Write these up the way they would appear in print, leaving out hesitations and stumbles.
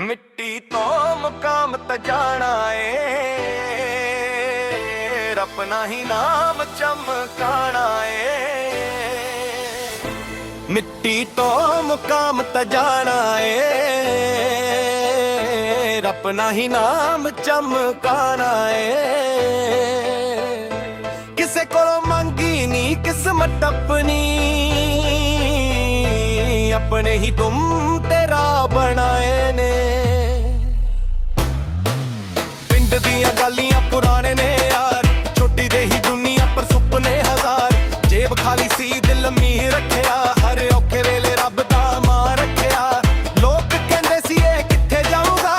ਮਿੱਟੀ ਤੋਂ ਮੁਕਾਮ ਤ ਜਾਣਾ ਏ, ਆਪਣਾ ਹੀ ਨਾਮ ਚਮਕਾਣਾ ਏ। ਮਿੱਟੀ ਤੋਂ ਮੁਕਾਮ ਤ ਜਾਣਾ ਏ, ਆਪਣਾ ਹੀ ਨਾਮ ਚਮਕਾਣਾ ਏ। ਕਿਸੇ ਕੋਲੋਂ ਮੰਗੀ ਨੀ ਕਿਸਮਤ ਆਪਣੀ, ਆਪਣੇ ਹੀ ਤੁਮ ਤੇਰਾ ਬਣਾਏ ਨੇ। ਪਿੰਡ ਦੀਆਂ ਗਾਲੀਆਂ ਪੁਰਾਣੇ ਨੇ ਯਾਰ, ਛੋਟੀ ਜਿਹੀ ਦੁਨੀਆ ਪਰ ਸੁਪਨੇ ਹਜ਼ਾਰ। ਜੇਬ ਖਾਲੀ ਸੀ ਦਿਲ ਅਮੀਰ ਰੱਖਿਆ, ਹਰ ਔਖੇ ਵੇਲੇ ਰੱਬ ਦਾ ਮਾਂ ਰੱਖਿਆ। ਲੋਕ ਕਹਿੰਦੇ ਸੀ ਇਹ ਕਿੱਥੇ ਜਾਊਗਾ,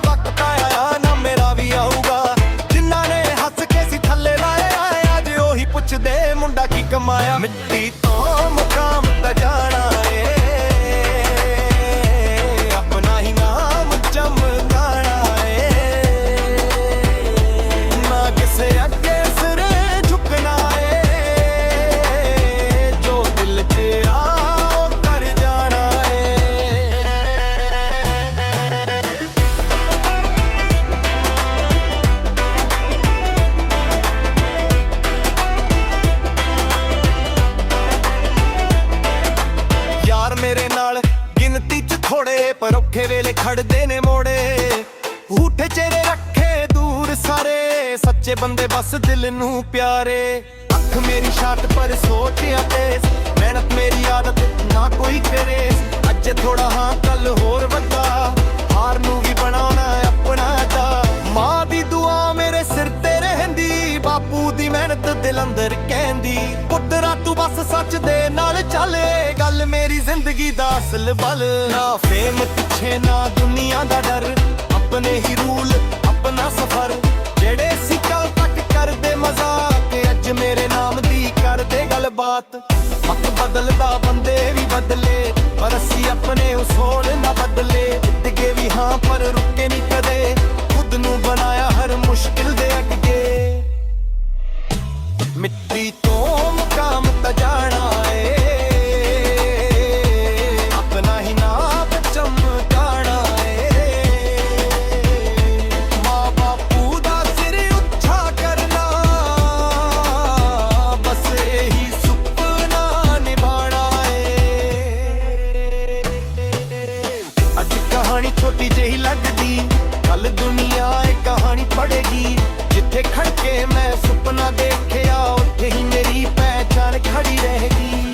ਵਕਤ ਆਇਆ ਨਾ ਮੇਰਾ ਵੀ ਆਊਗਾ। ਜਿਨ੍ਹਾਂ ਨੇ ਹੱਸ ਕੇ ਸੀ ਥੱਲੇ ਲਾਇਆ, ਅੱਜ ਉਹੀ ਪੁੱਛਦੇ ਮੁੰਡਾ ਕੀ ਕਮਾਇਆ। ਮਿੱਟੀ ਤੋਂ ਮੁਕਾਮ ਤ ਜਾਣਾ ਏ, ਆਪਣਾ ਹੀ ਨਾਮ ਚਮਕਾਣਾ ਏ। ਨਾ ਕਿਸੇ ਅੱਗੇ ਸਿਰ ਝੁਕਣਾ ਏ, ਜੋ ਦਿਲ 'ਚ ਆ ਕਰ ਜਾਣਾ ਏ। ਯਾਰ ਮੇਰੇ ਨਾਲ ਗਿਣਤੀ 'ਚ ਥੋੜੇ, ਪਰ ਔਖੇ ਵੇਲੇ ਖੜਦੇ ਨੇ ਮੋੜੇ। ਊਠੇ ਚਿਹਰੇ ਰੱਖੇ ਦੂਰ ਸਾਰੇ, ਸੱਚੇ ਬੰਦੇ ਬਸ ਦਿਲ ਨੂੰ ਪਿਆਰੇ। ਅੱਖ ਮੇਰੀ ਸ਼ਾਟ ਪਰ ਸੋਚਿਆ ਤੇ, ਮਿਹਨਤ ਮੇਰੀ ਆਦਤ ਨਾ ਕੋਈ ਕਰੇ। ਅੱਜ ਥੋੜਾ ਹਾਂ ਕੱਲ ਹੋਰ ਵੱਡਾ, ਹਾਰ ਨੂੰ ਵੀ ਬਣਾਉਣਾ ਆਪਣਾ ਦਾ। ਮਾਂ ਦੀ ਦੁਆ ਮੇਰੇ ਸਿਰ ਤੇ ਰਹਿੰਦੀ, ਬਾਪੂ ਦੀ ਮਿਹਨਤ ਦਿਲ ਅੰਦਰ ਕਹਿੰਦੀ। ਪੁੱਤਰਾ ਤੂੰ ਬਸ ਸੱਚ ਦੇ ਨਾਲ ਚੱਲੇ, ਗੱਲ ਮੇਰੀ ਜ਼ਿੰਦਗੀ ਦਾ ਅਸਲ ਬਲ। ਨਾ ਫੇਮ ਪਿੱਛੇ ਨਾ ਦੁਨੀਆ ਦਾ ਡਰ, ਆਪਣੇ ਹੀ ਰੂਲ ਆਪਣਾ ਸਫਰ। ਜਿਹੜੇ ਸੀ ਕੱਲ ਤੱਕ ਕਰਦੇ ਮਜ਼ਾਕ, ਅੱਜ ਮੇਰੇ ਨਾਮ ਦੀ ਕਰਦੇ ਗੱਲਬਾਤ। ਵਕਤ ਬਦਲਦਾ ਬੰਦੇ ਵੀ ਬਦਲੇ, ਪਰ ਅਸੀਂ ਆਪਣੇ ਉਸੋਲ ਨਾ ਬਦਲੇ। ਡਿੱਗੇ ਵੀ ਹਾਂ ਪਰ ਰੁਕੇ ਨਹੀਂ ਕਦੇ, ਖੁਦ ਨੂੰ ਬਣਾਇਆ ਹਰ ਮੁਸ਼ਕਿਲ ਦੇ ਅੱਗੇ। ਮਿੱਟੀ ਤੋਂ ਮੁਕਾਮ ਤ ਜਾਣਾ ਏ, ਆਪਣਾ ਹੀ ਨਾਮ ਚਮਕਾਣਾ ਏ। ਮਾਂ ਬਾਪੂ ਦਾ ਸਿਰ ਉੱਚਾ ਕਰਨਾ, ਬਸ ਇਹੀ ਸੁਪਨਾ ਨਿਭਾਣਾ ਏ। ਅੱਜ ਕਹਾਣੀ ਛੋਟੀ ਜਿਹੀ ਲੱਗਦੀ, ਕੱਲ ਦੁਨੀਆ ਇਹ ਕਹਾਣੀ ਪੜੇਗੀ। ਜਿੱਥੇ ਖੜ ਕੇ ਮੈਂ ਸੁਪਨਾ ਦੇਖਿਆ, ਉੱਥੇ ਹੀ ਮੇਰੀ ਪਹਿਚਾਨ ਖੜੀ ਰਹੇਗੀ।